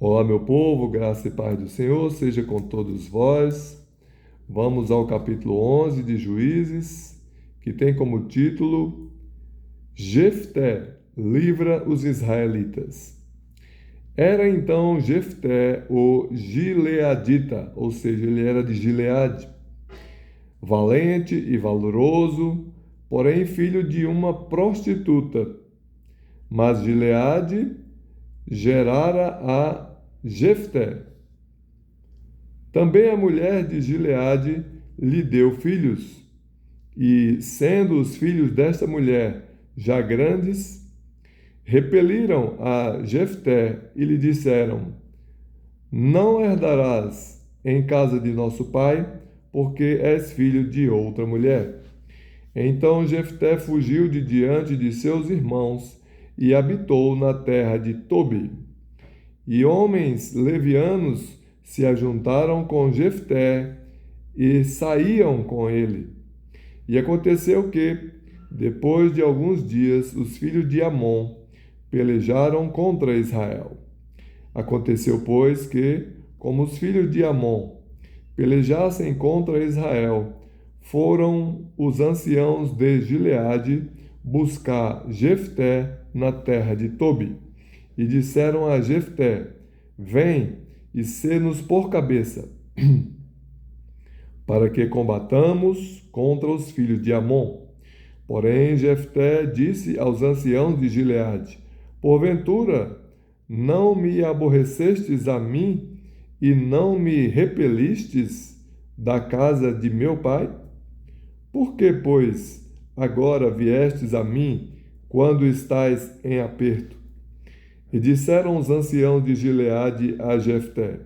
Olá, meu povo, graça e paz do Senhor seja com todos vós. Vamos ao capítulo 11 de Juízes, que tem como título Jefté livra os israelitas. Era então Jefté o gileadita, ou seja, ele era de Gileade, valente e valoroso, porém filho de uma prostituta. Mas Gileade gerara a Jefté. Também a mulher de Gileade lhe deu filhos, e, sendo os filhos desta mulher já grandes, repeliram a Jefté e lhe disseram: Não herdarás em casa de nosso pai, porque és filho de outra mulher. Então Jefté fugiu de diante de seus irmãos e habitou na terra de Tobi. E homens levianos se ajuntaram com Jefté e saíam com ele. E aconteceu que, depois de alguns dias, os filhos de Amon pelejaram contra Israel. Aconteceu, pois, que, como os filhos de Amon pelejassem contra Israel, foram os anciãos de Gileade buscar Jefté na terra de Tobi. E disseram a Jefté: Vem e sê-nos por cabeça, para que combatamos contra os filhos de Amon. Porém, Jefté disse aos anciãos de Gileade: Porventura, não me aborrecestes a mim e não me repelistes da casa de meu pai? Por que, pois, agora viestes a mim quando estais em aperto? E disseram os anciãos de Gileade a Jefté: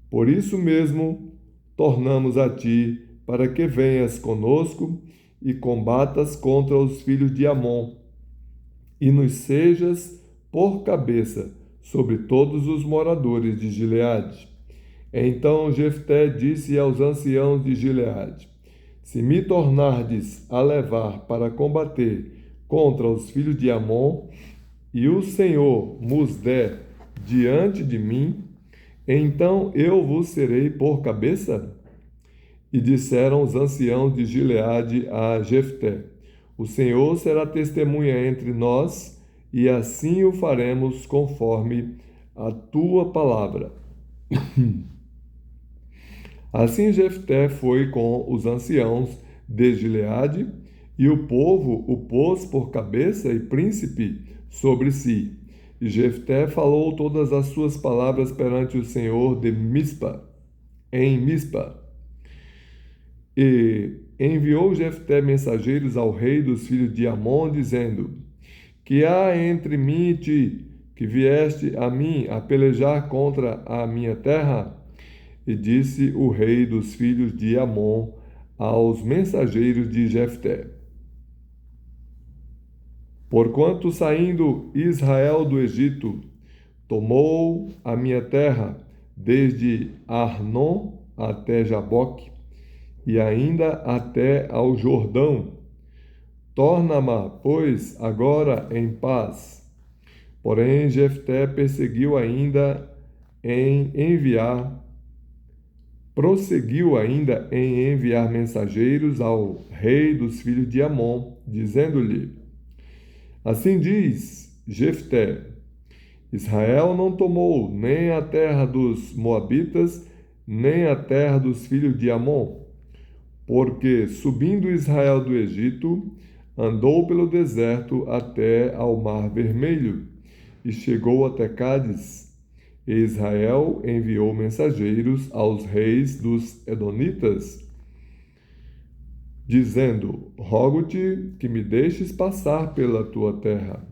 Por isso mesmo tornamos a ti, para que venhas conosco e combatas contra os filhos de Amon, e nos sejas por cabeça sobre todos os moradores de Gileade. Então Jefté disse aos anciãos de Gileade: Se me tornardes a levar para combater contra os filhos de Amon, e o Senhor vos der diante de mim, então eu vos serei por cabeça? E disseram os anciãos de Gileade a Jefté: O Senhor será testemunha entre nós, e assim o faremos conforme a tua palavra. Assim Jefté foi com os anciãos de Gileade, e o povo o pôs por cabeça e príncipe sobre si. E Jefté falou todas as suas palavras perante o Senhor de Mispa, em Mispa. E enviou Jefté mensageiros ao rei dos filhos de Amon, dizendo: Que há entre mim e ti, que vieste a mim a pelejar contra a minha terra? E disse o rei dos filhos de Amon aos mensageiros de Jefté: Porquanto saindo Israel do Egito, tomou a minha terra, desde Arnon até Jaboque, e ainda até ao Jordão. Torna-me, pois, agora em paz. Porém, Jefté prosseguiu ainda em enviar mensageiros ao rei dos filhos de Amon, dizendo-lhe: Assim diz Jefté: Israel não tomou nem a terra dos Moabitas, nem a terra dos filhos de Amon, porque, subindo Israel do Egito, andou pelo deserto até ao Mar Vermelho, e chegou até Cádiz. E Israel enviou mensageiros aos reis dos Edonitas, dizendo: Rogo-te que me deixes passar pela tua terra.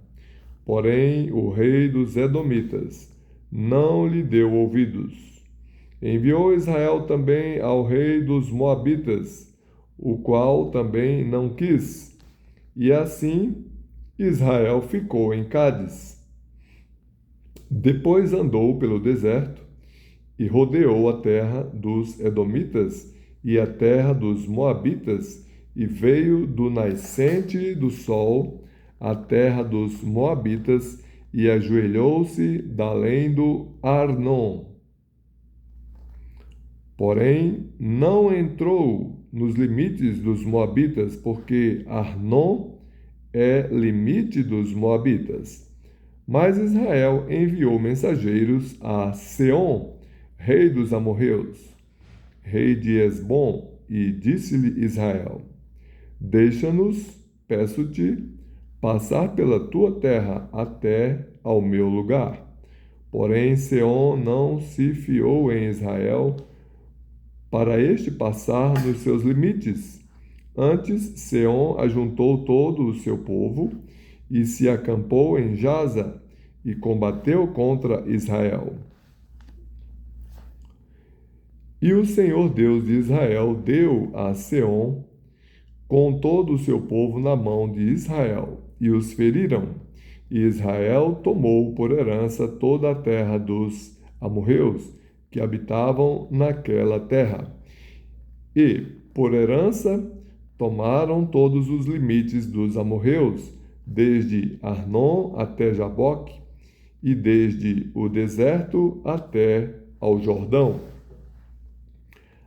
Porém, o rei dos Edomitas não lhe deu ouvidos. Enviou Israel também ao rei dos Moabitas, o qual também não quis. E assim Israel ficou em Cádiz. Depois andou pelo deserto e rodeou a terra dos Edomitas e a terra dos Moabitas, e veio do nascente do sol à terra dos Moabitas, e ajoelhou-se da além do Arnon. Porém, não entrou nos limites dos Moabitas, porque Arnon é limite dos Moabitas. Mas Israel enviou mensageiros a Seom, rei dos amorreus, rei de Hesbom, e disse-lhe Israel: Deixa-nos, peço-te, passar pela tua terra até ao meu lugar. Porém, Seom não se fiou em Israel para este passar nos seus limites. Antes, Seom ajuntou todo o seu povo e se acampou em Jaza e combateu contra Israel. E o Senhor Deus de Israel deu a Seom com todo o seu povo na mão de Israel, e os feriram. E Israel tomou por herança toda a terra dos amorreus, que habitavam naquela terra. E, por herança, tomaram todos os limites dos amorreus, desde Arnon até Jaboque, e desde o deserto até ao Jordão.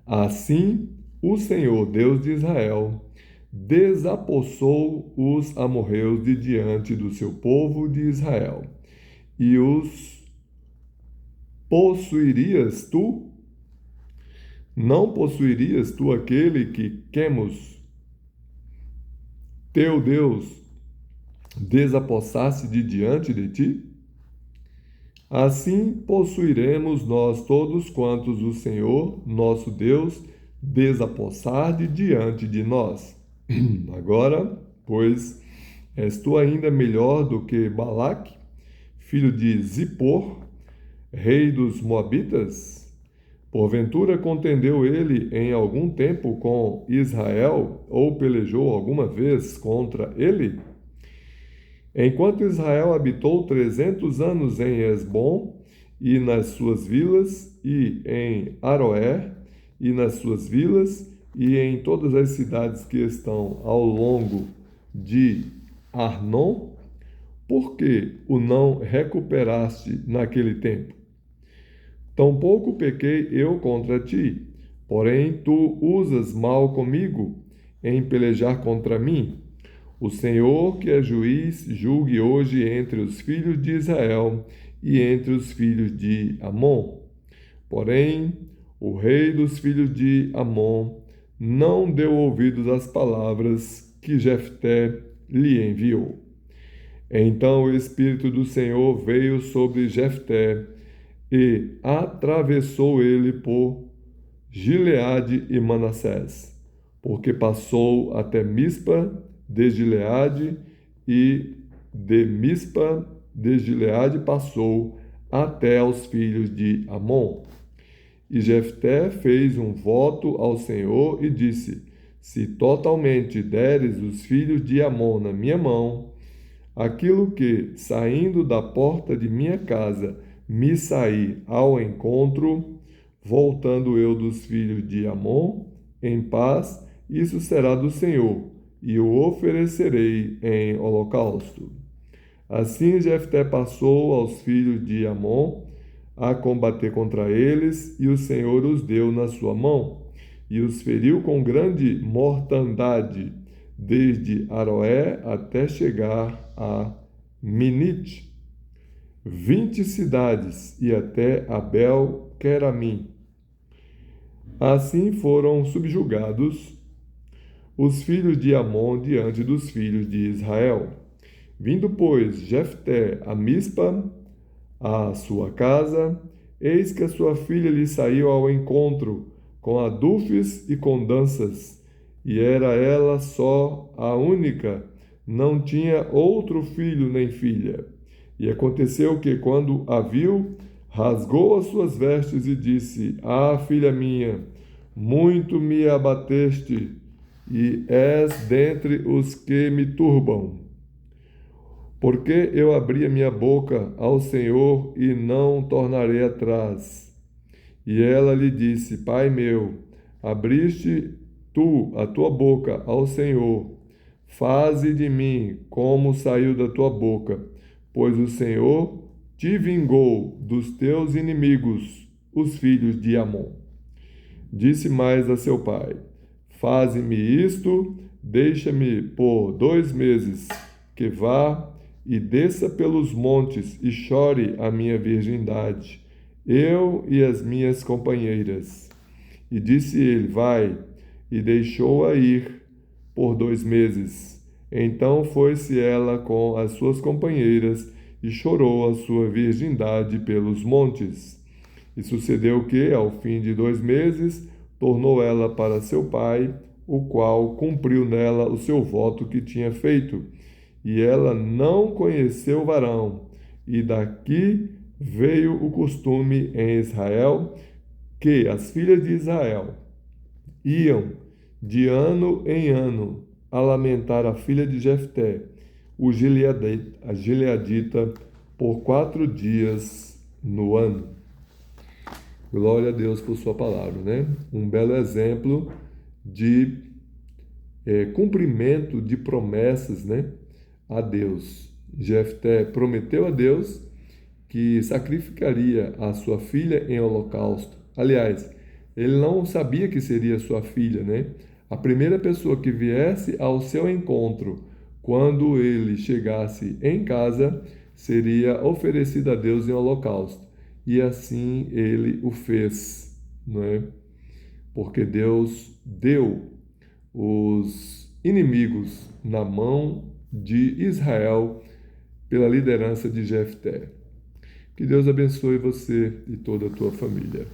Assim, o Senhor Deus de Israel desapossou os amorreus de diante do seu povo de Israel. E os possuirias tu? Não possuirias tu aquele que Quemos, teu Deus, desapossasse de diante de ti? Assim possuiremos nós todos quantos o Senhor, nosso Deus, desapossar de diante de nós. Agora, pois, és tu ainda melhor do que Balaque, filho de Zippor, rei dos Moabitas? Porventura contendeu ele em algum tempo com Israel, ou pelejou alguma vez contra ele? Enquanto Israel habitou 300 anos em Hesbom e nas suas vilas, e em Aroer e nas suas vilas, e em todas as cidades que estão ao longo de Arnon, por que o não recuperaste naquele tempo? Tampouco pequei eu contra ti, porém tu usas mal comigo em pelejar contra mim. O Senhor, que é juiz, julgue hoje entre os filhos de Israel e entre os filhos de Amon. Porém, o rei dos filhos de Amon não deu ouvidos às palavras que Jefté lhe enviou. Então o Espírito do Senhor veio sobre Jefté e atravessou ele por Gileade e Manassés, porque passou até Mispa de Gileade, e de Mispa de Gileade passou até aos filhos de Amon. E Jefté fez um voto ao Senhor e disse: Se totalmente deres os filhos de Amon na minha mão, aquilo que, saindo da porta de minha casa, me sair ao encontro, voltando eu dos filhos de Amon, em paz, isso será do Senhor, e o oferecerei em holocausto. Assim Jefté passou aos filhos de Amon a combater contra eles, e o Senhor os deu na sua mão, e os feriu com grande mortandade, desde Aroé até chegar a Minite, 20 cidades, e até Abel-Queramim. Assim foram subjugados os filhos de Amon diante dos filhos de Israel. Vindo, pois, Jefté a Mispa, à sua casa, eis que a sua filha lhe saiu ao encontro, com adufes e com danças, e era ela só a única, não tinha outro filho nem filha. E aconteceu que, quando a viu, rasgou as suas vestes e disse: Ah, filha minha, muito me abateste, e és dentre os que me turbam. Porque eu abri a minha boca ao Senhor e não tornarei atrás. E ela lhe disse: Pai meu, abriste tu a tua boca ao Senhor. Faze de mim como saiu da tua boca, pois o Senhor te vingou dos teus inimigos, os filhos de Amon. Disse mais a seu pai: Faze-me isto, deixa-me por 2 meses, que vá e desça pelos montes e chore a minha virgindade, eu e as minhas companheiras. E disse ele: Vai, e deixou-a ir por 2 meses. Então foi-se ela com as suas companheiras e chorou a sua virgindade pelos montes. E sucedeu que, ao fim de 2 meses, tornou ela para seu pai, o qual cumpriu nela o seu voto que tinha feito. E ela não conheceu varão. E daqui veio o costume em Israel que as filhas de Israel iam de ano em ano a lamentar a filha de Jefté, a gileadita, por 4 dias no ano. Glória a Deus por sua palavra, né? Um belo exemplo de cumprimento de promessas, né? A Deus. Jefté prometeu a Deus que sacrificaria a sua filha em holocausto. Aliás, ele não sabia que seria sua filha, né? A primeira pessoa que viesse ao seu encontro quando ele chegasse em casa seria oferecida a Deus em holocausto. E assim ele o fez, não é? Porque Deus deu os inimigos na mão de Israel pela liderança de Jefté. Que Deus abençoe você e toda a tua família.